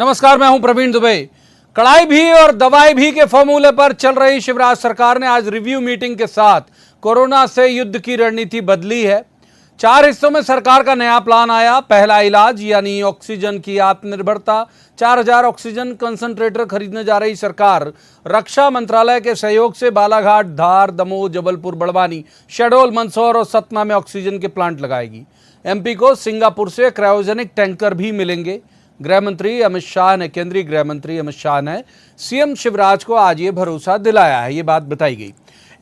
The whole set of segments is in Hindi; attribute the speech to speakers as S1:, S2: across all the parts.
S1: नमस्कार, मैं हूं प्रवीण दुबे। कड़ाई भी और दवाई भी के फॉर्मूले पर चल रही शिवराज सरकार ने आज रिव्यू मीटिंग के साथ कोरोना से युद्ध की रणनीति बदली है। 4 हिस्सों में सरकार का नया प्लान आया। पहला, इलाज यानी ऑक्सीजन की आत्मनिर्भरता। 4000 ऑक्सीजन कंसंट्रेटर खरीदने जा रही सरकार। रक्षा मंत्रालय के सहयोग से बालाघाट, धार, दमोह, जबलपुर, बड़वानी, शहडोल, मंदसौर और सतना में ऑक्सीजन के प्लांट लगाएगी। एमपी को सिंगापुर से क्रायोजेनिक टैंकर भी मिलेंगे। केंद्रीय गृह मंत्री अमित शाह ने सीएम शिवराज को आज ये भरोसा दिलाया है, ये बात बताई गई।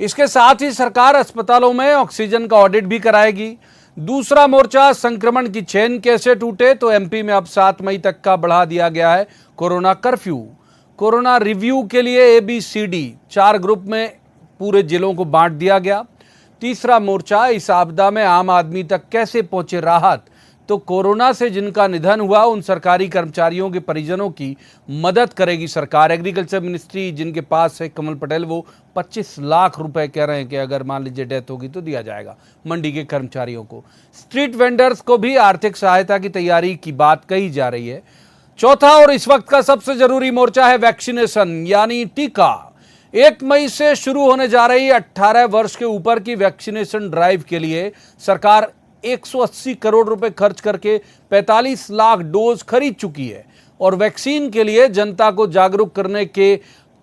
S1: इसके साथ ही सरकार अस्पतालों में ऑक्सीजन का ऑडिट भी कराएगी। दूसरा मोर्चा, संक्रमण की चेन कैसे टूटे, तो एमपी में अब 7 मई तक का बढ़ा दिया गया है कोरोना कर्फ्यू। कोरोना रिव्यू के लिए ABCD 4 ग्रुप में पूरे जिलों को बांट दिया गया। तीसरा मोर्चा, इस आपदा में आम आदमी तक कैसे पहुंचे राहत, तो कोरोना से जिनका निधन हुआ उन सरकारी कर्मचारियों के परिजनों की मदद करेगी सरकार। एग्रीकल्चर मिनिस्ट्री जिनके पास है कमल पटेल, वो 25 लाख रुपए कह रहे हैं कि अगर मान लीजिए डेथ होगी तो दिया जाएगा मंडी के कर्मचारियों को। स्ट्रीट वेंडर्स को भी आर्थिक सहायता की तैयारी की बात कही जा रही है। चौथा और इस वक्त का सबसे जरूरी मोर्चा है वैक्सीनेशन यानी टीका। 1 मई से शुरू होने जा रही 18 वर्ष के ऊपर की वैक्सीनेशन ड्राइव के लिए सरकार 180 करोड़ रुपए खर्च करके 45 लाख डोज खरीद चुकी है। और वैक्सीन के लिए जनता को जागरूक करने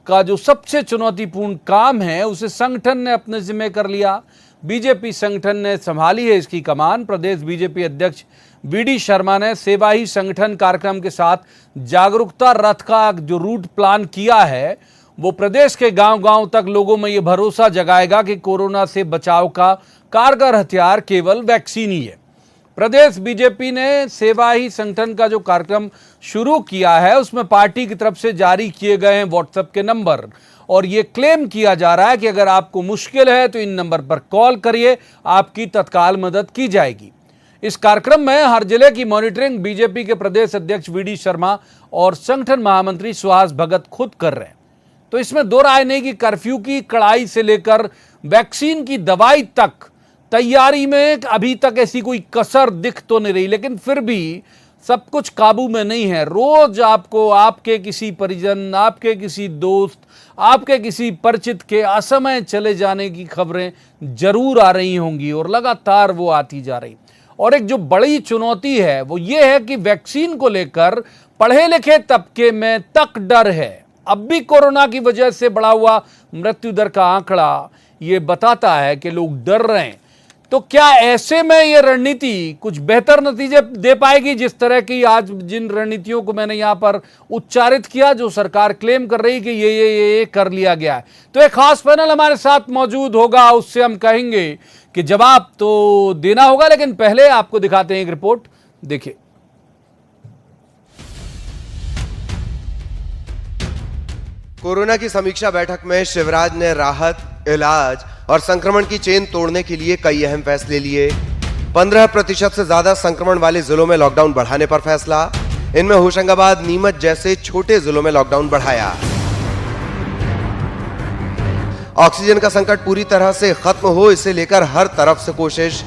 S1: का जो सबसे चुनौतीपूर्ण काम है उसे संगठन ने अपने जिम्मे कर लिया। बीजेपी संगठन ने संभाली है इसकी कमान। प्रदेश बीजेपी अध्यक्ष VD शर्मा ने सेवा ही संगठन कार्यक्रम के साथ जागरूकता रथ का जो रूट प्लान किया है वो प्रदेश के गांव-गांव तक लोगों में ये भरोसा जगाएगा कि कोरोना से बचाव का कारगर हथियार केवल वैक्सीन ही है। प्रदेश बीजेपी ने सेवा ही संगठन का जो कार्यक्रम शुरू किया है उसमें पार्टी की तरफ से जारी किए गए हैं व्हाट्सएप के नंबर, और ये क्लेम किया जा रहा है कि अगर आपको मुश्किल है तो इन नंबर पर कॉल करिए, आपकी तत्काल मदद की जाएगी। इस कार्यक्रम में हर जिले की मॉनिटरिंग बीजेपी के प्रदेश अध्यक्ष VD शर्मा और संगठन महामंत्री सुहास भगत खुद कर रहे हैं। तो इसमें दो राय नहीं कि कर्फ्यू की कड़ाई से लेकर वैक्सीन की दवाई तक तैयारी में अभी तक ऐसी कोई कसर दिख तो नहीं रही, लेकिन फिर भी सब कुछ काबू में नहीं है। रोज आपको आपके किसी परिजन, आपके किसी दोस्त, आपके किसी परिचित के असमय चले जाने की खबरें जरूर आ रही होंगी और लगातार वो आती जा रही। और एक जो बड़ी चुनौती है वो ये है कि वैक्सीन को लेकर पढ़े लिखे तबके में तक डर है। अब भी कोरोना की वजह से बढ़ा हुआ मृत्यु दर का आंकड़ा ये बताता है कि लोग डर रहे हैं। तो क्या ऐसे में ये रणनीति कुछ बेहतर नतीजे दे पाएगी, जिस तरह की आज जिन रणनीतियों को मैंने यहां पर उच्चारित किया, जो सरकार क्लेम कर रही कि ये कर लिया गया है। तो एक खास पैनल हमारे साथ मौजूद होगा, उससे हम कहेंगे कि जवाब तो देना होगा, लेकिन पहले आपको दिखाते हैं एक रिपोर्ट, देखिए।
S2: कोरोना की समीक्षा बैठक में शिवराज ने राहत, इलाज और संक्रमण की चेन तोड़ने के लिए कई अहम फैसले लिए। 15% से ज्यादा संक्रमण वाले जिलों में लॉकडाउन बढ़ाने पर फैसला। इनमें होशंगाबाद, नीमच जैसे छोटे जिलों में लॉकडाउन बढ़ाया। ऑक्सीजन का संकट पूरी तरह से खत्म हो, इसे लेकर हर तरफ से कोशिश।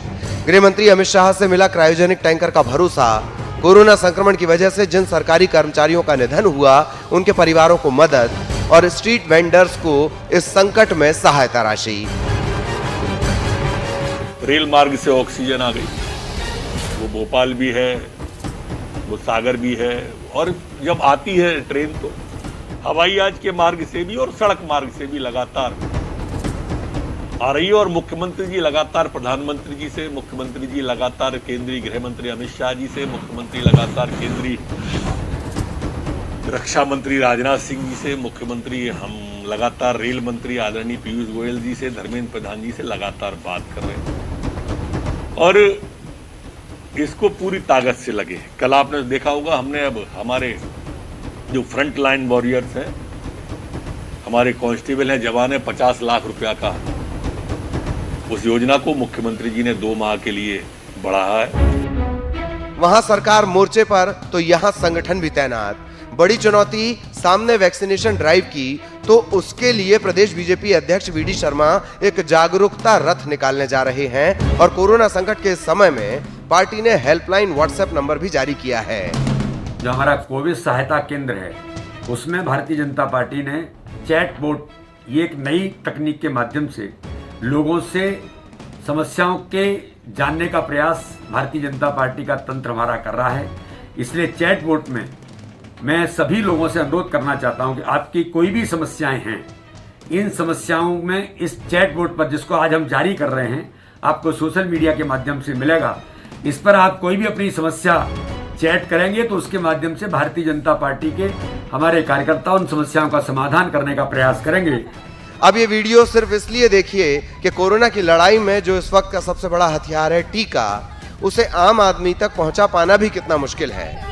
S2: गृह मंत्री अमित शाह से मिला क्रायोजेनिक टैंकर का भरोसा। कोरोना संक्रमण की वजह से जिन सरकारी कर्मचारियों का निधन हुआ उनके परिवारों को मदद, और स्ट्रीट वेंडर्स को इस संकट में सहायता राशि।
S3: रेल मार्ग से ऑक्सीजन आ गई, वो भोपाल भी है, वो सागर भी है, और जब आती है ट्रेन तो हवाई जहाज के मार्ग से भी और सड़क मार्ग से भी लगातार आ रही है। और मुख्यमंत्री जी लगातार प्रधानमंत्री जी से, मुख्यमंत्री जी लगातार केंद्रीय गृह मंत्री अमित शाह जी से, मुख्यमंत्री लगातार केंद्रीय रक्षा मंत्री राजनाथ सिंह जी से, मुख्यमंत्री हम लगातार रेल मंत्री आदरणीय पीयूष गोयल जी से, धर्मेंद्र प्रधान जी से लगातार बात कर रहे हैं और इसको पूरी ताकत से लगे। कल आपने देखा होगा, हमने अब हमारे जो फ्रंट लाइन वॉरियर्स हैं, हमारे कांस्टेबल हैं, जवान हैं, 50 लाख रुपया का उस योजना को मुख्यमंत्री जी ने 2 माह के लिए बढ़ाया है।
S2: वहां सरकार मोर्चे पर तो यहां संगठन भी तैनात। बड़ी चुनौती सामने वैक्सीनेशन ड्राइव की, तो उसके लिए प्रदेश बीजेपी अध्यक्ष VD शर्मा एक जागरूकता रथ निकालने जा रहे हैं। और कोरोना संकट के समय में पार्टी ने हेल्पलाइन व्हाट्सएप नंबर भी जारी किया है।
S4: जो हमारा कोविड सहायता केंद्र है उसमें भारतीय जनता पार्टी ने चैट बोट, ये एक नई तकनीक के माध्यम से लोगों से समस्याओं के जानने का प्रयास भारतीय जनता पार्टी का तंत्र हमारा कर रहा है। इसलिए चैट बोट में मैं सभी लोगों से अनुरोध करना चाहता हूं कि आपकी कोई भी समस्याएं हैं, इन समस्याओं में इस चैट बोट पर, जिसको आज हम जारी कर रहे हैं, आपको सोशल मीडिया के माध्यम से मिलेगा। इस पर आप कोई भी अपनी समस्या चैट करेंगे तो उसके माध्यम से भारतीय जनता पार्टी के हमारे कार्यकर्ता उन समस्याओं का समाधान करने का प्रयास करेंगे।
S2: अब ये वीडियो सिर्फ इसलिए देखिए कि कोरोना की लड़ाई में जो इस वक्त का सबसे बड़ा हथियार है टीका, उसे आम आदमी तक पहुंचा पाना भी कितना मुश्किल है।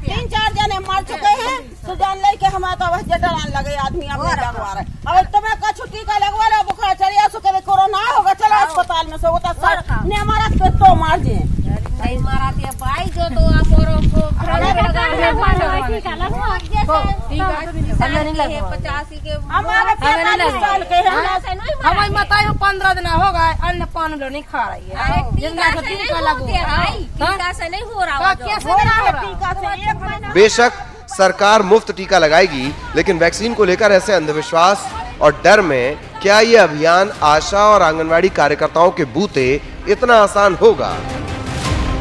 S5: 3-4 जने मर चुके हैं तो जान ले कि हमारा तो वह डराने लगे आदमी अब लगवा रहे। अब तुम्हें का छुट्टी का लगवा रहे, बुखार चढ़िया सो कभी कोरोना होगा, चलो अस्पताल में से होता सर ने हमारा तो मार दिए
S6: नहीं माराती है भाई जो तो आप औरों को
S5: हमारे बताए 15 दिन हो गए, अन्न पानी नहीं खा रही है।
S6: टीका से नहीं हो रहा।
S2: बेशक सरकार मुफ्त टीका लगाएगी, लेकिन वैक्सीन को लेकर ऐसे अंधविश्वास और डर में क्या ये अभियान आशा और आंगनवाड़ी कार्यकर्ताओं के बूते इतना आसान होगा?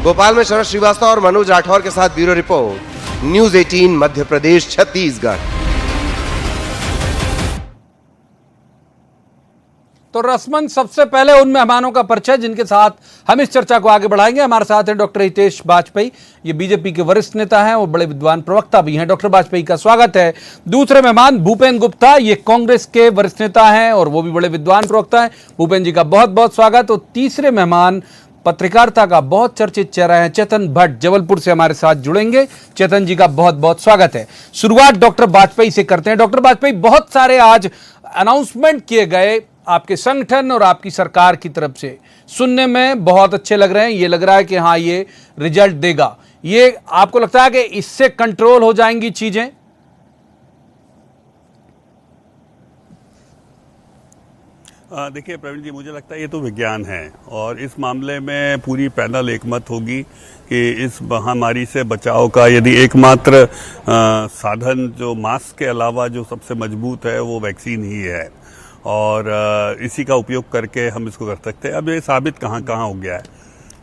S2: भोपाल में शरद श्रीवास्तव और मनोज राठौर के साथ bureau report, news 18 Madhya Pradesh Chhattisgarh.
S1: तो रस्मन सबसे पहले उन मेहमानों का परिचय जिनके साथ हम इस चर्चा को आगे बढ़ाएंगे। हमारे साथ हैं डॉक्टर हितेश वाजपेयी, ये बीजेपी के वरिष्ठ नेता हैं और बड़े विद्वान प्रवक्ता भी हैं। डॉक्टर वाजपेयी का स्वागत है। दूसरे मेहमान भूपेन गुप्ता, ये कांग्रेस के वरिष्ठ नेता हैं और वो भी बड़े विद्वान प्रवक्ता हैं। भूपेन जी का बहुत बहुत स्वागत। और तीसरे मेहमान पत्रकारिता का बहुत चर्चित चेहरा है चेतन भट्ट, जबलपुर से हमारे साथ जुड़ेंगे। चेतन जी का बहुत बहुत स्वागत है। शुरुआत डॉक्टर वाजपेयी से करते हैं। डॉक्टर वाजपेयी, बहुत सारे आज अनाउंसमेंट किए गए आपके संगठन और आपकी सरकार की तरफ से, सुनने में बहुत अच्छे लग रहे हैं। ये लग रहा है कि हाँ, ये रिजल्ट देगा। ये आपको लगता है कि इससे कंट्रोल हो जाएंगी चीजें?
S7: देखिए प्रवीण जी, मुझे लगता है ये तो विज्ञान है और इस मामले में पूरी पैनल एकमत होगी कि इस महामारी से बचाव का यदि एकमात्र साधन जो मास्क के अलावा जो सबसे मजबूत है वो वैक्सीन ही है और इसी का उपयोग करके हम इसको कर सकते हैं। अब ये साबित कहाँ कहाँ हो गया है।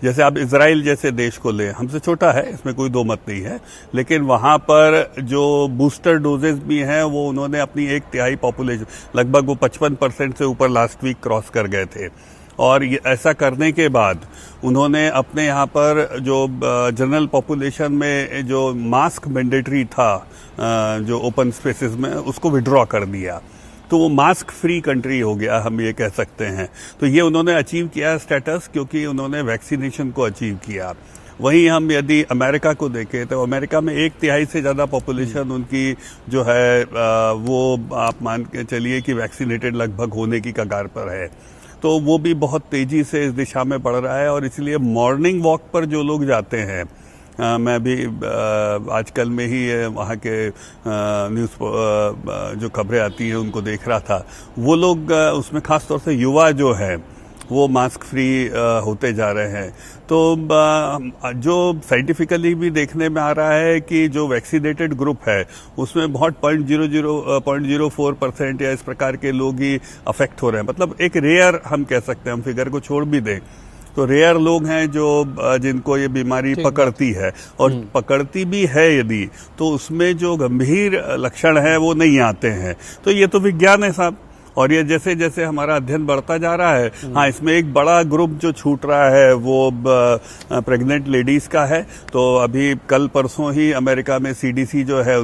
S7: जैसे आप इजराइल जैसे देश को ले, हमसे छोटा है, इसमें कोई दो मत नहीं है, लेकिन वहाँ पर जो बूस्टर डोजेस भी हैं वो उन्होंने अपनी 1/3 पॉपुलेशन, लगभग वो 55% से ऊपर लास्ट वीक क्रॉस कर गए थे। और ऐसा करने के बाद उन्होंने अपने यहाँ पर जो जनरल पॉपुलेशन में जो मास्क मैंडेटरी था जो ओपन स्पेसेस में, उसको विड्रॉ कर दिया। तो वो मास्क फ्री कंट्री हो गया, हम ये कह सकते हैं। तो ये उन्होंने अचीव किया स्टेटस, क्योंकि उन्होंने वैक्सीनेशन को अचीव किया। वहीं हम यदि अमेरिका को देखें तो अमेरिका में 1/3 से ज़्यादा पॉपुलेशन उनकी जो है वो आप मान के चलिए कि वैक्सीनेटेड लगभग होने की कगार पर है। तो वो भी बहुत तेज़ी से इस दिशा में बढ़ रहा है और इसलिए मॉर्निंग वॉक पर जो लोग जाते हैं, मैं भी आजकल में ही वहाँ के न्यूज़ जो खबरें आती हैं उनको देख रहा था, वो लोग उसमें खास तौर से युवा जो है वो मास्क फ्री होते जा रहे हैं। तो जो साइंटिफिकली भी देखने में आ रहा है कि जो वैक्सीनेटेड ग्रुप है उसमें बहुत 0.04% या इस प्रकार के लोग ही अफेक्ट हो रहे हैं। मतलब एक रेयर, हम कह सकते हैं, हम फिगर को छोड़ भी दें तो रेयर लोग हैं जो जिनको ये बीमारी पकड़ती है, और पकड़ती भी है यदि, तो उसमें जो गंभीर लक्षण है वो नहीं आते हैं। तो ये तो विज्ञान है साहब। और ये जैसे जैसे हमारा अध्ययन बढ़ता जा रहा है, हाँ, इसमें एक बड़ा ग्रुप जो छूट रहा है वो प्रेग्नेंट लेडीज का है। तो अभी कल परसों ही अमेरिका में CDC जो है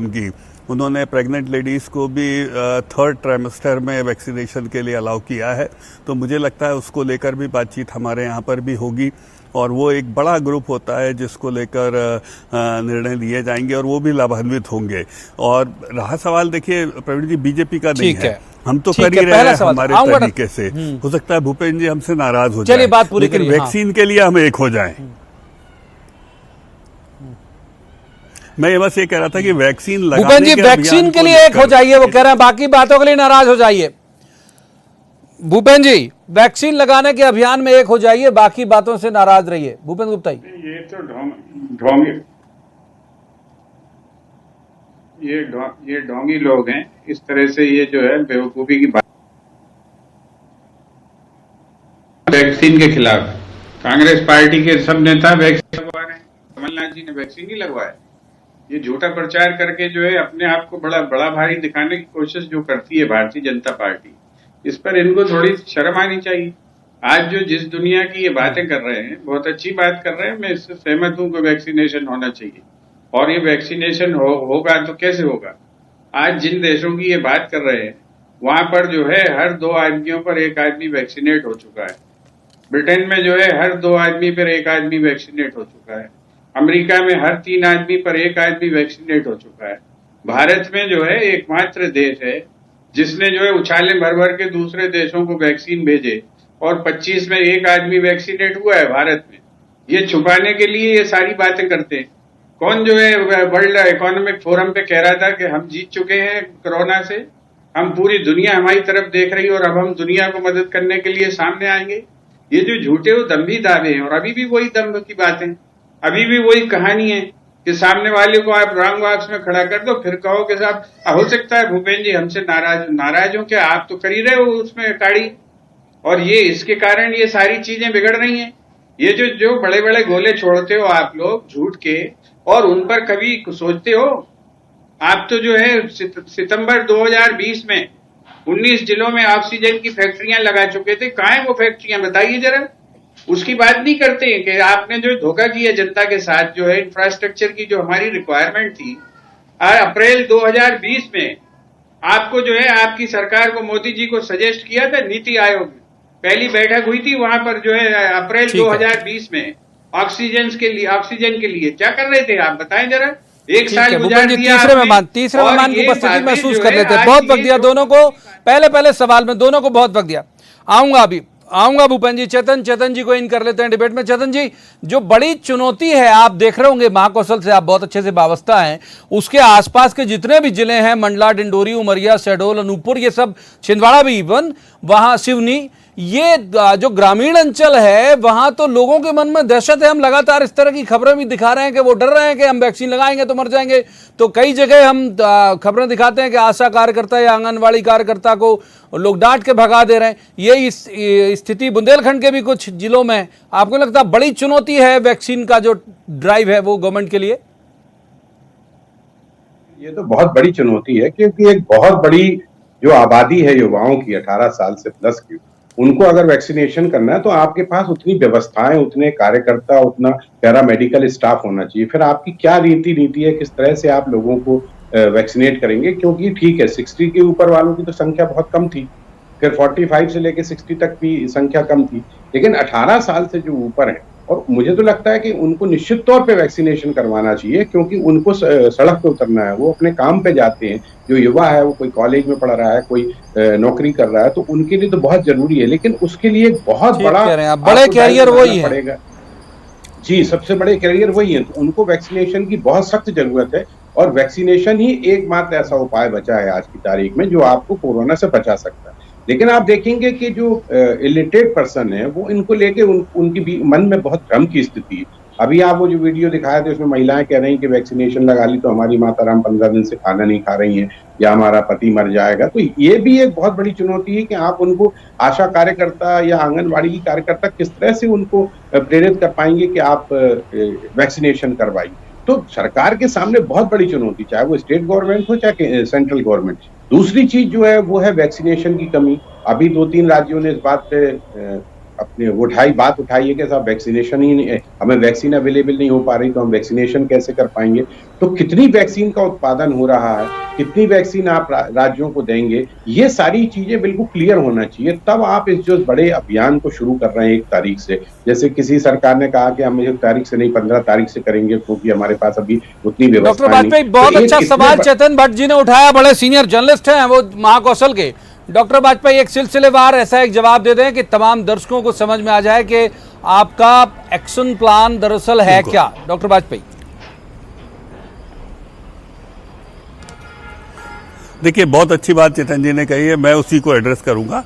S7: उन्होंने प्रेग्नेंट लेडीज को भी 3rd ट्राइमेस्टर में वैक्सीनेशन के लिए अलाउ किया है। तो मुझे लगता है उसको लेकर भी बातचीत हमारे यहाँ पर भी होगी और वो एक बड़ा ग्रुप होता है जिसको लेकर निर्णय लिए जाएंगे और वो भी लाभान्वित होंगे। और रहा सवाल, देखिए प्रवीण जी, बीजेपी का नहीं है, हम तो कर ही रहे हैं हमारे तरीके से। हो सकता है भूपेन जी हमसे नाराज हो जाए, लेकिन वैक्सीन के लिए हम एक हो जाएं। मैं ये बस ये कह रहा था कि वैक्सीन लगाने
S1: भूपेन जी, वैक्सीन के लिए एक हो जाइए, वो कह रहे हैं बाकी बातों के लिए नाराज हो जाइए। भूपेन जी, वैक्सीन लगाने के अभियान में एक हो जाइए, बाकी बातों से नाराज रहिए। भूपेन गुप्ता जी,
S8: ये तो ढोंग ये ढोंगी लोग हैं, इस तरह से ये जो है बेवकूफी की बात। वैक्सीन के खिलाफ कांग्रेस पार्टी के सब नेता वैक्सीन लगवा रहे हैं, कमलनाथ जी ने वैक्सीन नहीं लगवाया। ये झूठा प्रचार करके जो है अपने आप को बड़ा बड़ा भारी दिखाने की कोशिश जो करती है भारतीय जनता पार्टी, इस पर इनको थोड़ी शर्म आनी चाहिए। आज जो जिस दुनिया की ये बातें कर रहे हैं, बहुत अच्छी बात कर रहे हैं, मैं इससे सहमत हूं कि वैक्सीनेशन होना चाहिए, और ये वैक्सीनेशन होगा तो कैसे होगा। आज जिन देशों की ये बात कर रहे हैं वहां पर जो है हर 2 आदमियों पर 1 आदमी वैक्सीनेट हो चुका है। ब्रिटेन में जो है हर 2 आदमी पर 1 आदमी वैक्सीनेट हो चुका है। अमेरिका में हर 3 आदमी पर 1 आदमी वैक्सीनेट हो चुका है। भारत में जो है एकमात्र देश है जिसने जो है उछाले भर भर के दूसरे देशों को वैक्सीन भेजे, और 25 में 1 आदमी वैक्सीनेट हुआ है भारत में। ये छुपाने के लिए ये सारी बातें करते हैं। कौन जो है वर्ल्ड इकोनॉमिक फोरम पे कह रहा था कि हम जीत चुके हैं कोरोना से, हम पूरी दुनिया हमारी तरफ देख रही है और अब हम दुनिया को मदद करने के लिए सामने आएंगे। ये जो झूठे वो दम्भी दावे हैं, और अभी भी वही दम्भ की बातें, अभी भी वही कहानी है कि सामने वाले को आप रॉन्ग बॉक्स में खड़ा कर दो, फिर कहो कि साहब हो सकता है भूपेंद्र जी हमसे नाराज हो, क्या आप तो कर ही रहे हो उसमें काड़ी, और ये इसके कारण ये सारी चीजें बिगड़ रही हैं। ये जो बड़े बड़े गोले छोड़ते हो आप लोग झूठ के, और उन पर कभी सोचते हो? आप तो जो है सितंबर 2020 में 19 जिलों में ऑक्सीजन की फैक्ट्रियां लगा चुके थे। कहाँ है वो फैक्ट्रियां, बताइए जरा। उसकी बात नहीं करते कि आपने जो धोखा किया जनता के साथ, जो है इंफ्रास्ट्रक्चर की जो हमारी रिक्वायरमेंट थी, अप्रैल 2020 में आपको जो है आपकी सरकार को मोदी जी को सजेस्ट किया था, नीति आयोग में पहली बैठक हुई थी, वहां पर जो है अप्रैल 2020 में ऑक्सीजन के लिए क्या कर रहे थे आप बताएं जरा। 1 साल गुजार दिया,
S1: तीसरे मेहमान की उपस्थिति महसूस कर लेते हैं। बहुत वक्त दिया दोनों को, पहले सवाल में दोनों को बहुत वक्त दिया। आऊंगा भूपेंद्र जी। चेतन जी को इन कर लेते हैं डिबेट में। चेतन जी, जो बड़ी चुनौती है, आप देख रहे होंगे महाकौशल से आप बहुत अच्छे से वाबस्ता हैं, उसके आसपास के जितने भी जिले हैं, मंडला, डिंडोरी, उमरिया, शहडोल, अनूपपुर, ये सब, छिंदवाड़ा भी इवन, वहां सिवनी, ये जो ग्रामीण अंचल है वहां तो लोगों के मन में दहशत है। हम लगातार इस तरह की खबरें भी दिखा रहे हैं कि वो डर रहे हैं कि हम वैक्सीन लगाएंगे तो मर जाएंगे। तो कई जगह हम खबरें दिखाते हैं कि आशा कार्यकर्ता या आंगनवाड़ी कार्यकर्ता को लोग डांट के भगा दे रहे हैं। ये स्थिति बुंदेलखंड के भी कुछ जिलों में, आपको लगता है बड़ी चुनौती है वैक्सीन का जो ड्राइव है वो गवर्नमेंट के लिए?
S9: ये तो बहुत बड़ी चुनौती है, क्योंकि एक बहुत बड़ी जो आबादी है युवाओं की 18 साल से प्लस की, उनको अगर वैक्सीनेशन करना है तो आपके पास उतनी व्यवस्थाएं, उतने कार्यकर्ता, उतना पैरामेडिकल स्टाफ होना चाहिए। फिर आपकी क्या नीति है, किस तरह से आप लोगों को वैक्सीनेट करेंगे? क्योंकि ठीक है 60 के ऊपर वालों की तो संख्या बहुत कम थी, फिर 45 से लेके 60 तक की संख्या कम थी, लेकिन 18 साल से जो ऊपर है, और मुझे तो लगता है कि उनको निश्चित तौर पे वैक्सीनेशन करवाना चाहिए, क्योंकि उनको सड़क पे उतरना है, वो अपने काम पे जाते हैं। जो युवा है वो कोई कॉलेज में पढ़ रहा है, कोई नौकरी कर रहा है, तो उनके लिए तो बहुत जरूरी है, लेकिन उसके लिए बहुत
S1: बड़े कैरियर वही
S9: पड़ेगा जी, सबसे बड़े कैरियर वही है। तो उनको वैक्सीनेशन की बहुत सख्त जरूरत है, और वैक्सीनेशन ही एकमात्र ऐसा उपाय बचा है आज की तारीख में जो आपको कोरोना से बचा सकता है। लेकिन आप देखेंगे कि जो इलिटरेट पर्सन है वो इनको लेके उनकी मन में बहुत भ्रम की स्थिति है। अभी आप वो जो वीडियो दिखाए थे उसमें महिलाएं कह रही कि वैक्सीनेशन लगा ली तो हमारी माताराम 15 दिन से खाना नहीं खा रही हैं, या हमारा पति मर जाएगा। तो ये भी एक बहुत बड़ी चुनौती है कि आप उनको, आशा कार्यकर्ता या आंगनबाड़ी की कार्यकर्ता, किस तरह से उनको प्रेरित कर पाएंगे कि आप वैक्सीनेशन करवाइए। तो सरकार के सामने बहुत बड़ी चुनौती, चाहे वो स्टेट गवर्नमेंट हो चाहे सेंट्रल गवर्नमेंट। दूसरी चीज जो है वो है वैक्सीनेशन की कमी। अभी 2-3 राज्यों ने इस बात पे अपने बात उठाई है कि साहब वैक्सीनेशन ही नहीं, हमें वैक्सीन अवेलेबल नहीं हो पा रही तो हम वैक्सीनेशन कैसे कर पाएंगे। तो कितनी वैक्सीन का उत्पादन हो रहा है, कितनी वैक्सीन आप राज्यों को देंगे, ये सारी चीजें बिल्कुल क्लियर होना चाहिए। तब आप इस जो बड़े अभियान को शुरू कर रहे हैं 1 तारीख से, जैसे किसी सरकार ने कहा कि हम 1 तारीख से नहीं 15 तारीख से करेंगे, क्योंकि हमारे पास अभी उतनी व्यवस्था नहीं।
S1: डॉक्टर वाजपेयी, बहुत अच्छा सवाल चेतन भट्ट जी ने उठाया, बड़े सीनियर जर्नलिस्ट हैं वो महाकौशल के। डॉक्टर वाजपेयी, एक सिलसिलेवार ऐसा एक जवाब दे दें कि तमाम दर्शकों को समझ में आ जाए कि आपका एक्शन प्लान दरअसल है क्या। डॉक्टर वाजपेयी।
S7: देखिए, बहुत अच्छी बात चेतन जी ने कही है, मैं उसी को एड्रेस करूंगा।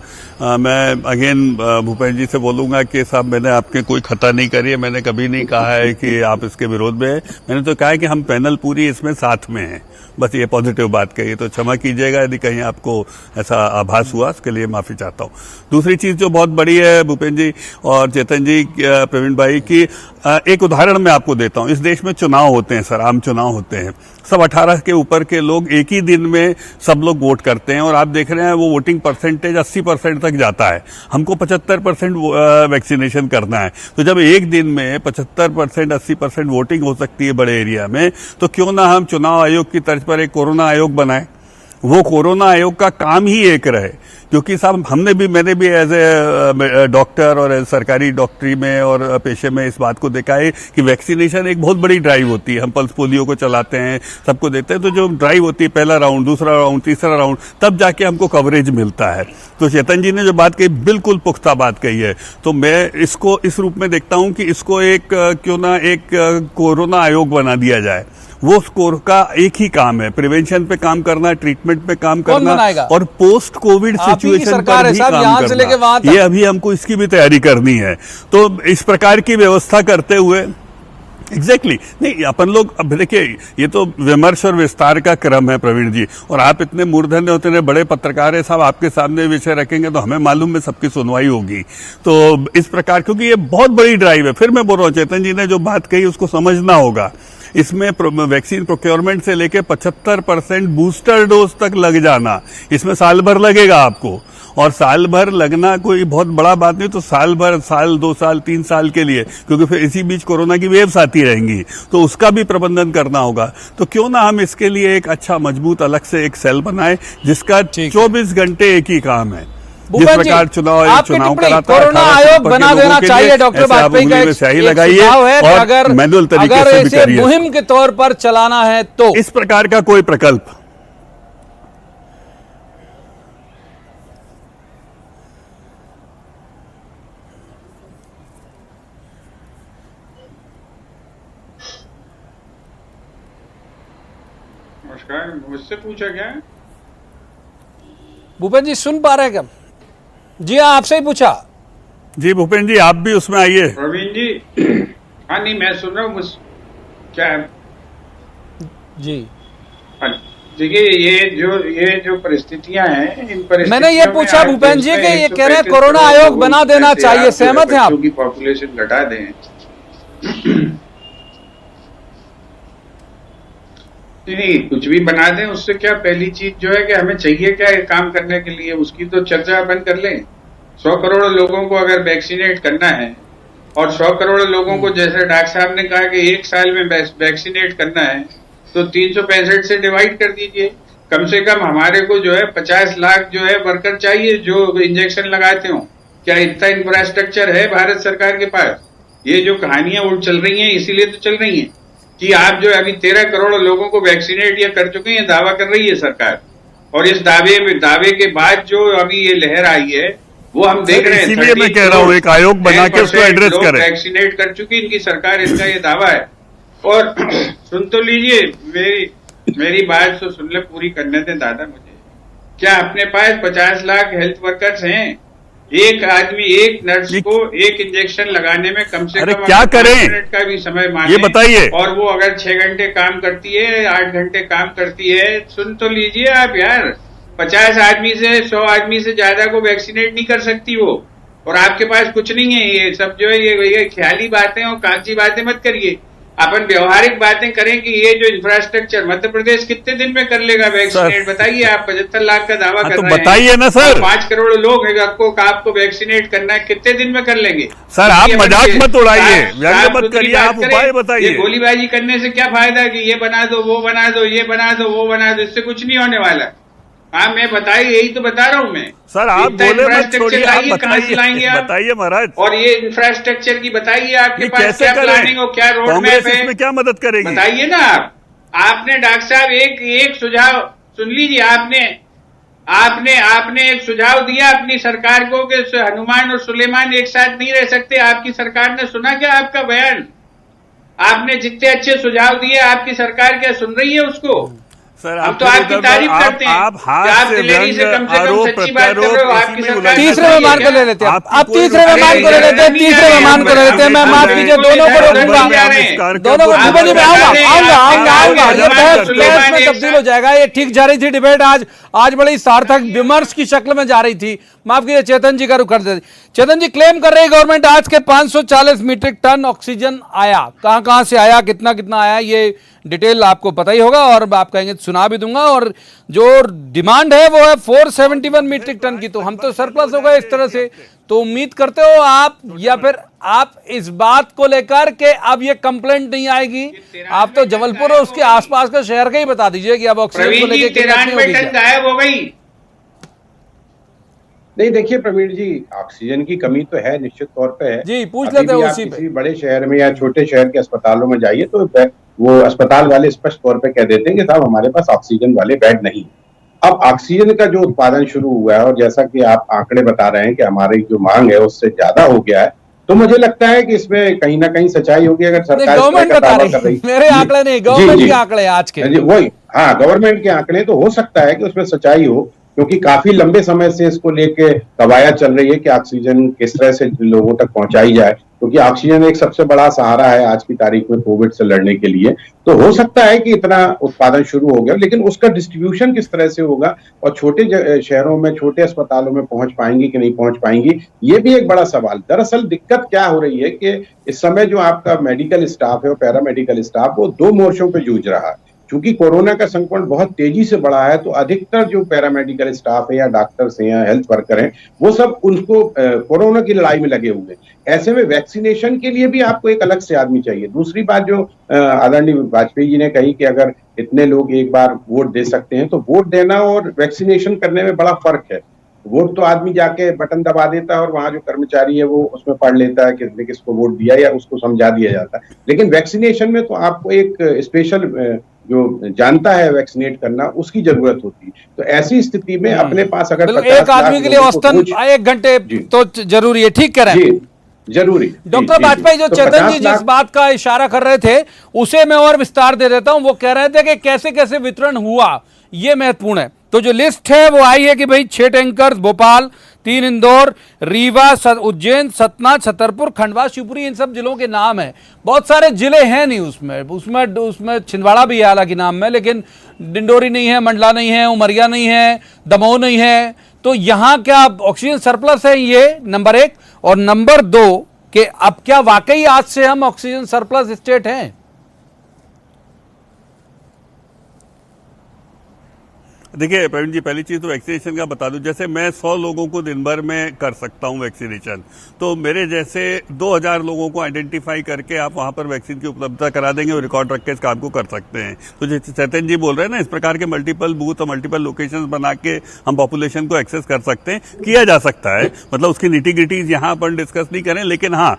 S7: मैं अगेन भूपेंद्र जी से बोलूंगा कि साहब, मैंने आपके कोई खता नहीं करी है, मैंने कभी नहीं कहा है कि आप इसके विरोध में हैं। मैंने तो कहा है कि हम पैनल पूरी इसमें साथ में हैं, बस ये पॉजिटिव बात कही। तो क्षमा कीजिएगा यदि कहीं आपको ऐसा आभास हुआ, उसके लिए माफी चाहता हूं। दूसरी चीज जो बहुत बड़ी है भूपेंद्र जी और चेतन जी, प्रवीण भाई, की एक उदाहरण मैं आपको देता हूं। इस देश में चुनाव होते हैं सर, आम चुनाव होते हैं, सब 18 के ऊपर के लोग एक ही दिन में सब लोग वोट करते हैं और आप देख रहे हैं वो वोटिंग परसेंटेज 80% तक जाता है। हमको 75% वैक्सीनेशन करना है। तो जब एक दिन में 75% 80% वोटिंग हो सकती है बड़े एरिया में, तो क्यों ना हम चुनाव आयोग की तर्ज पर एक कोरोना आयोग बनाएं। वो कोरोना आयोग का काम ही एक रहे, क्योंकि साहब मैंने भी एज ए डॉक्टर और एज सरकारी डॉक्टरी में और पेशे में इस बात को देखा है कि वैक्सीनेशन एक बहुत बड़ी ड्राइव होती है। हम पल्स पोलियो को चलाते हैं, सबको देते हैं, तो जो ड्राइव होती है, पहला राउंड, दूसरा राउंड, तीसरा राउंड, तब जाके हमको कवरेज मिलता है। तो चेतन जी ने जो बात कही, बिल्कुल पुख्ता बात कही है। तो मैं इसको इस रूप में देखता हूं कि इसको क्यों ना एक कोरोना आयोग बना दिया जाए। वो स्कोर का एक ही काम है, प्रिवेंशन पे काम करना, ट्रीटमेंट पे काम करना और पोस्ट कोविड सिचुएशन पर भी काम करना। ये अभी हमको इसकी भी तैयारी करनी है। तो इस प्रकार की व्यवस्था करते हुए एग्जैक्टली नहीं, अपन लोग अब देखिए, ये तो विमर्श और विस्तार का क्रम है प्रवीण जी, और आप इतने मूर्धन्य होते हैं, बड़े पत्रकार है साहब, आपके सामने विषय रखेंगे तो हमें मालूम है सबकी सुनवाई होगी। तो इस प्रकार, क्योंकि ये बहुत बड़ी ड्राइव है। फिर मैं बोल रहा हूँ, चेतन जी ने जो बात कही उसको समझना होगा। इसमें वैक्सीन प्रोक्योरमेंट से लेके 75% बूस्टर डोज तक लग जाना, इसमें साल भर लगेगा आपको। और साल भर लगना कोई बहुत बड़ा बात नहीं, तो साल भर, साल, 2 साल, 3 साल के लिए, क्योंकि फिर इसी बीच कोरोना की वेव्स आती रहेंगी, तो उसका भी प्रबंधन करना होगा। तो क्यों ना हम इसके लिए एक अच्छा मजबूत अलग से एक सेल बनाए, जिसका 24 घंटे एक ही काम है। जिस प्रकार चुनाव कराता है,
S1: कोरोना आयोग बना देना चाहिए। डॉक्टर वाजपेयी का एक सुझाव है कि अगर
S7: मैनुअल तरीके से भी करिए,
S1: मुहिम के तौर पर चलाना है तो
S7: इस प्रकार का कोई प्रकल्प।
S8: नमस्कार, मुझसे पूछा क्या?
S1: भूपेंद्र जी सुन पा रहे हैं क्या? जी हाँ, आपसे ही पूछा।
S7: जी भूपेंद्र जी, आप भी उसमें आइए।
S8: प्रवीण जी, हाँ नहीं, मैं सुन रहा हूँ। क्या
S1: जी,
S8: देखिए, ये जो परिस्थितियां हैं, इन परिस्थितियों
S1: मैंने ये पूछा भूपेंद्र जी कि ये कह रहे हैं कोरोना आयोग बना देना चाहिए, सहमत हैं आप?
S8: की पॉपुलेशन घटा दें नहीं, कुछ भी बना दें, उससे क्या, पहली चीज जो है कि हमें चाहिए क्या है काम करने के लिए, उसकी तो चर्चा अपन कर लें। 100 करोड़ लोगों को अगर वैक्सीनेट करना है, और 100 करोड़ लोगों को, जैसे डॉक्टर साहब ने कहा कि 1 साल में वैक्सीनेट करना है, तो 365 से डिवाइड कर दीजिए। कम से कम हमारे को जो है 50 लाख जो है वर्कर चाहिए जो इंजेक्शन लगाते हो। क्या इतना इंफ्रास्ट्रक्चर है भारत सरकार के पास? ये जो कहानियां उड़ चल रही हैं, इसीलिए तो चल रही हैं कि आप जो अभी 13 करोड़ लोगों को वैक्सीनेट या कर चुके हैं, दावा कर रही है सरकार। और इस दावे के बाद जो अभी ये लहर आई है, वो हम देख रहे हैं।
S7: इसीलिए मैं कह रहा हूँ एक आयोग बना के उसको एड्रेस करें।
S8: वैक्सीनेट कर चुकी इनकी सरकार, इनका ये दावा है। और सुन तो लीजिए, मेरी बात तो सुन ले, पूरी करने दें दादा मुझे। क्या अपने पास 50 लाख हेल्थ वर्कर्स हैं? एक आदमी, एक नर्स को एक इंजेक्शन लगाने में कम से कम
S7: क्या करें,
S8: 5 मिनट का भी समय मांगे,
S7: ये बताइए।
S8: और वो अगर 6 घंटे काम करती है, 8 घंटे काम करती है, सुन तो लीजिए आप यार, 50 आदमी से 100 आदमी से ज्यादा को वैक्सीनेट नहीं कर सकती वो। और आपके पास कुछ नहीं है, ये सब जो है ये ख्याली बातें और कागजी बातें मत करिए। अपन व्यवहारिक बातें करें कि ये जो इंफ्रास्ट्रक्चर मध्य प्रदेश कितने दिन में कर लेगा वैक्सीनेट? बताइए। आप 75 लाख का दावा कर रहे हैं,
S7: बताइए ना सर।
S8: 5 करोड़ लोग हैं आपको वैक्सीनेट करना है, कितने दिन में कर लेंगे?
S7: सर आप मजाक मत उड़ाइए, व्यंग्य मत करिए, आप उपाय बताइए।
S8: गोलीबाजी करने से क्या फायदा कि ये बना दो, वो बना दो, ये बना दो, वो बना दो, इससे कुछ नहीं होने वाला। हाँ, मैं बताइए, यही तो बता रहा हूँ मैं।
S7: सर आप बोले मत छोड़िए, आप बताइए महाराज।
S8: और ये इंफ्रास्ट्रक्चर की बताइए, आपके पास क्या प्लानिंग हो, क्या रोड मैप है,
S7: इसमें क्या मदद करेगी?
S8: बताइए ना आप। आपने डॉक्टर साहब एक सुझाव सुन लीजिए, आपने एक सुझाव दिया अपनी सरकार को कि हनुमान और सुलेमान एक साथ नहीं रह सकते। आपकी सरकार ने सुना क्या आपका बयान? आपने जितने अच्छे सुझाव दिए, आपकी सरकार क्या सुन रही है उसको?
S7: सर,
S8: हम तो आपकी तारीफ करते हैं
S7: आप हाथ
S8: कि आप
S7: से
S8: दिलेरी से कम
S7: आरोप
S8: सच्ची बात कर रहे हो।
S7: प्रत्यारोप
S8: आपकी
S7: इसी में
S8: सरकार
S1: तीसरे
S8: सही है
S1: मेहमान को
S8: क्या?
S1: ले लेते हैं,
S7: आपकी
S1: अब
S7: कोई
S1: तीसरे मेहमान को ले लेते हैं, तीसरे मेहमान को ले लेते हैं। मैं माफ कीजिए, दोनों को रोकूंगा, दोनों को। भूपेन जी, मैं आऊंगा। ये बहस में तब्दील हो जाएगा। ये ठीक जा रही थी डिबेट, आज बड़ी सार्थक विमर्श की शक्ल में जा रही थी। माफ कीजिए, चेतन जी का रुख कर देते। चेतन जी, क्लेम कर रही गवर्नमेंट आज के 540 मीट्रिक टन ऑक्सीजन आया, कहां से आया, कितना आया, ये डिटेल आपको पता ही होगा, और आप कहेंगे तो सुना भी दूंगा। और जो डिमांड है वो है 471 मीट्रिक टन की, तो हम तो सरप्लस हो गए इस तरह से। तो उम्मीद करते हो आप, या फिर आप इस बात को लेकर के अब ये कंप्लेंट नहीं आएगी? आप तो जबलपुर और उसके आसपास का शहर का ही बता दीजिए कि अब ऑक्सीजन को लेकर
S8: 93 टन गायब हो गई।
S9: नहीं, देखिए प्रवीण जी, ऑक्सीजन की कमी तो है, निश्चित तौर पे है
S1: जी। पूछ लेते हैं उसी पे।
S9: किसी बड़े शहर में या छोटे शहर के अस्पतालों में जाइए तो वो अस्पताल वाले स्पष्ट तौर पे कह देते हैं कि साहब हमारे पास ऑक्सीजन वाले बेड नहीं। अब ऑक्सीजन का जो उत्पादन शुरू हुआ है, और जैसा कि आप आंकड़े बता रहे हैं कि हमारी जो मांग है उससे ज्यादा हो गया है, तो मुझे लगता है कि इसमें कहीं ना कहीं सच्चाई होगी। अगर सरकार
S1: गवर्नमेंट बता रही, मेरे आंकड़े नहीं, गवर्नमेंट के आंकड़े आज के।
S9: वही, हाँ, गवर्नमेंट के आंकड़े, तो हो सकता है कि उसमें सच्चाई हो, क्योंकि काफी लंबे समय से इसको लेके कवायद चल रही है कि ऑक्सीजन किस तरह से लोगों तक पहुंचाई जाए, क्योंकि ऑक्सीजन एक सबसे बड़ा सहारा है आज की तारीख में कोविड से लड़ने के लिए। तो हो सकता है कि इतना उत्पादन शुरू हो गया, लेकिन उसका डिस्ट्रीब्यूशन किस तरह से होगा और छोटे शहरों में, छोटे अस्पतालों में पहुंच पाएंगी कि नहीं पहुंच पाएंगी, ये भी एक बड़ा सवाल। दरअसल दिक्कत क्या हो रही है कि इस समय जो आपका मेडिकल स्टाफ है और पैरामेडिकल स्टाफ, वो दो मोर्चों पर जूझ रहा है। क्योंकि कोरोना का संक्रमण बहुत तेजी से बढ़ा है, तो अधिकतर जो पैरामेडिकल स्टाफ है या डॉक्टर्स हैं या हेल्थ वर्कर हैं, वो सब उनको कोरोना की लड़ाई में लगे हुए हैं। ऐसे में वैक्सीनेशन के लिए भी आपको एक अलग से आदमी चाहिए। दूसरी बात जो आदरणीय वाजपेयी जी ने कही कि अगर इतने लोग एक बार वोट दे सकते हैं, तो वोट देना और वैक्सीनेशन करने में बड़ा फर्क है। वोट तो आदमी जाके बटन दबा देता है और वहां जो कर्मचारी है वो उसमें पढ़ लेता है किसने किसको वोट दिया या उसको समझा दिया जाता है। लेकिन वैक्सीनेशन में तो आपको एक स्पेशल जो जानता है वैक्सीनेट करना, उसकी जरूरत होती है। तो ऐसी स्थिति में अपने पास अगर
S1: एक आदमी के लिए औसतन 1 घंटे तो जरूरी है। ठीक कह रहे हैं,
S9: जरूरी।
S1: डॉक्टर वाजपेयी, जो चेतन जी जिस बात का इशारा कर रहे थे उसे मैं और विस्तार दे देता हूं। वो कह रहे थे कि कैसे कैसे वितरण हुआ, ये महत्वपूर्ण है। तो जो लिस्ट है वो आई है कि भाई 6 टैंकर भोपाल, 3 इंदौर, रीवा, उज्जैन, सतना, छतरपुर, खंडवा, शिवपुरी, इन सब जिलों के नाम है। बहुत सारे जिले हैं नहीं उसमें छिंदवाड़ा भी है हालांकि नाम में, लेकिन डिंडोरी नहीं है, मंडला नहीं है, उमरिया नहीं है, दमोह नहीं है। तो यहाँ क्या ऑक्सीजन सरप्लस है? ये नंबर 1। और नंबर 2 कि अब क्या वाकई आज से हम ऑक्सीजन सरप्लस स्टेट हैं?
S7: देखिए प्रवीण जी, पहली चीज तो वैक्सीनेशन का बता दूं। जैसे मैं 100 लोगों को दिन भर में कर सकता हूं वैक्सीनेशन, तो मेरे जैसे 2000 लोगों को आइडेंटिफाई करके आप वहां पर वैक्सीन की उपलब्धता करा देंगे और रिकॉर्ड रख के इस काम को कर सकते हैं। तो जैसे चेतन जी बोल रहे हैं ना, इस प्रकार के मल्टीपल बूथ और मल्टीपल लोकेशन बना के हम पॉपुलेशन को एक्सेस कर सकते हैं, किया जा सकता है। मतलब उसकी निटी-ग्रिटीज यहां पर डिस्कस नहीं करें, लेकिन हाँ,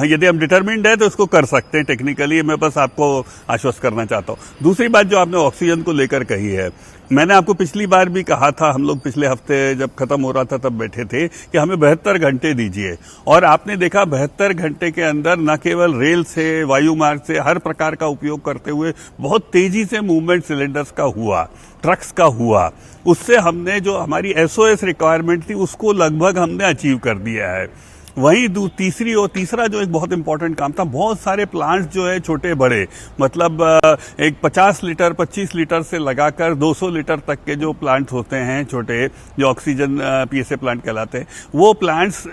S7: यदि हम डिटरमिन्ड है तो उसको कर सकते हैं टेक्निकली। मैं बस आपको आश्वस्त करना चाहता हूं। दूसरी बात जो आपने ऑक्सीजन को लेकर कही है, मैंने आपको पिछली बार भी कहा था, हम लोग पिछले हफ्ते जब खत्म हो रहा था तब बैठे थे कि हमें 72 घंटे दीजिए, और आपने देखा 72 घंटे के अंदर न केवल रेल से, वायु मार्ग से, हर प्रकार का उपयोग करते हुए बहुत तेजी से मूवमेंट सिलेंडर्स का हुआ, ट्रक्स का हुआ। उससे हमने जो हमारी SOS रिक्वायरमेंट थी उसको लगभग हमने अचीव कर दिया है। वहीं तीसरा जो एक बहुत इंपॉर्टेंट काम था, बहुत सारे प्लांट्स जो है छोटे बड़े, मतलब एक 50 लीटर 25 लीटर से लगाकर 200 लीटर तक के जो प्लांट्स होते हैं छोटे, जो ऑक्सीजन PSA प्लांट कहलाते हैं, वो प्लांट्स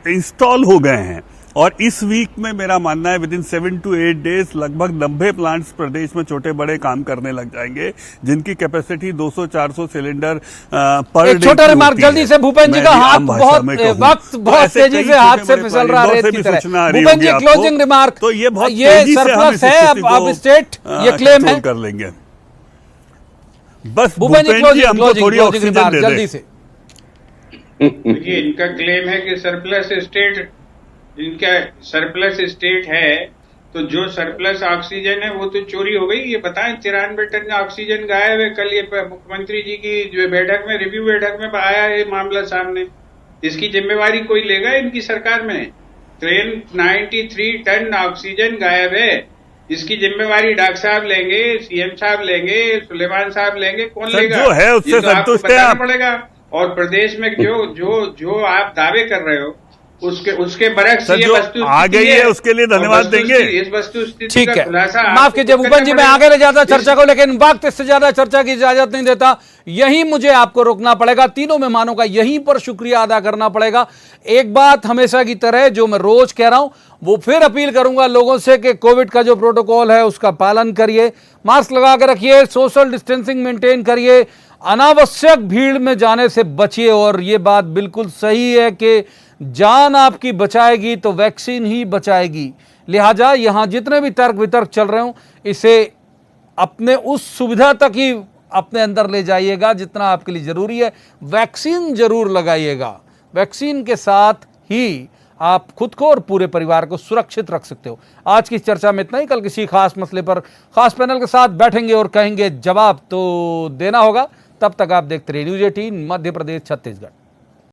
S7: इंस्टॉल हो गए हैं। और इस वीक में मेरा मानना है विदिन 7 to 8 डेज लगभग 90 प्लांट्स प्रदेश में छोटे बड़े काम करने लग जाएंगे, जिनकी कैपेसिटी 200-400 सिलेंडर पर डे।
S1: छोटा रिमार्क जल्दी से, भूपेन जी का हाथ बहुत तेजी से हाथ से फिसल रहा है रेत की तरह। भूपेन जी, क्लोजिंग रिमार्क।
S7: तो ये बहुत
S1: ये सरप्लस है, अब स्टेट ये क्लेम है
S7: कर लेंगे। बस
S1: भूपेन जी,
S7: हमको थोड़ी ऑक्सीजन दे
S1: जल्दी से।
S8: देखिए, इनका क्लेम है कि सरप्लस स्टेट, जिनका सरप्लस स्टेट है, तो जो सरप्लस ऑक्सीजन है वो तो चोरी हो गई। ये बताएं, 93 टन ऑक्सीजन गायब है। कल ये मुख्यमंत्री जी की जो बैठक में, रिव्यू बैठक में आया है मामला सामने। इसकी जिम्मेवारी कोई लेगा इनकी सरकार में? 93 टन ऑक्सीजन गायब है। इसकी जिम्मेवारी डॉक्टर साहब लेंगे, सीएम साहब लेंगे, सुलेमान साहब लेंगे, कौन
S7: सर,
S8: लेगा?
S7: जो है उससे
S8: ये तो आपको
S7: संतुष्ट है
S8: बताना
S7: आप?
S8: पड़ेगा। और प्रदेश में जो आप दावे कर रहे हो उसके बरक्स
S7: सर,
S8: ये
S7: जो
S8: वस्तु
S7: आ गई है उसके लिए धन्यवाद देंगे।
S8: इस वस्तु स्थिति
S1: ठीक
S8: का
S1: है,
S8: खुलासा
S1: माफ
S8: आपको
S1: कीजिए
S8: खुद
S1: भूपन जी,
S8: करना
S1: मैं आगे ले जाता
S8: पड़ेगा।
S1: चर्चा को, लेकिन वक्त इससे ज्यादा चर्चा की इजाजत नहीं देता। यहीं मुझे आपको रोकना पड़ेगा, तीनों मेहमानों का यहीं पर शुक्रिया अदा करना पड़ेगा। एक बात हमेशा की तरह जो मैं रोज कह रहा हूं, वो फिर अपील करूंगा लोगों से कि कोविड का जो प्रोटोकॉल है उसका पालन करिए, मास्क लगा के रखिए, सोशल डिस्टेंसिंग मेंटेन करिए, अनावश्यक भीड़ में जाने से बचिए। और ये बात बिल्कुल सही है कि जान आपकी बचाएगी तो वैक्सीन ही बचाएगी। लिहाजा यहां जितने भी तर्क वितर्क चल रहे हो, इसे अपने उस सुविधा तक ही अपने अंदर ले जाइएगा जितना आपके लिए जरूरी है। वैक्सीन जरूर लगाइएगा, वैक्सीन के साथ ही आप खुद को और पूरे परिवार को सुरक्षित रख सकते हो। आज की चर्चा में इतना ही, कल किसी खास मसले पर खास पैनल के साथ बैठेंगे और कहेंगे जवाब तो देना होगा। तब तक आप देखते रहिए न्यूज़ 18 मध्य प्रदेश छत्तीसगढ़।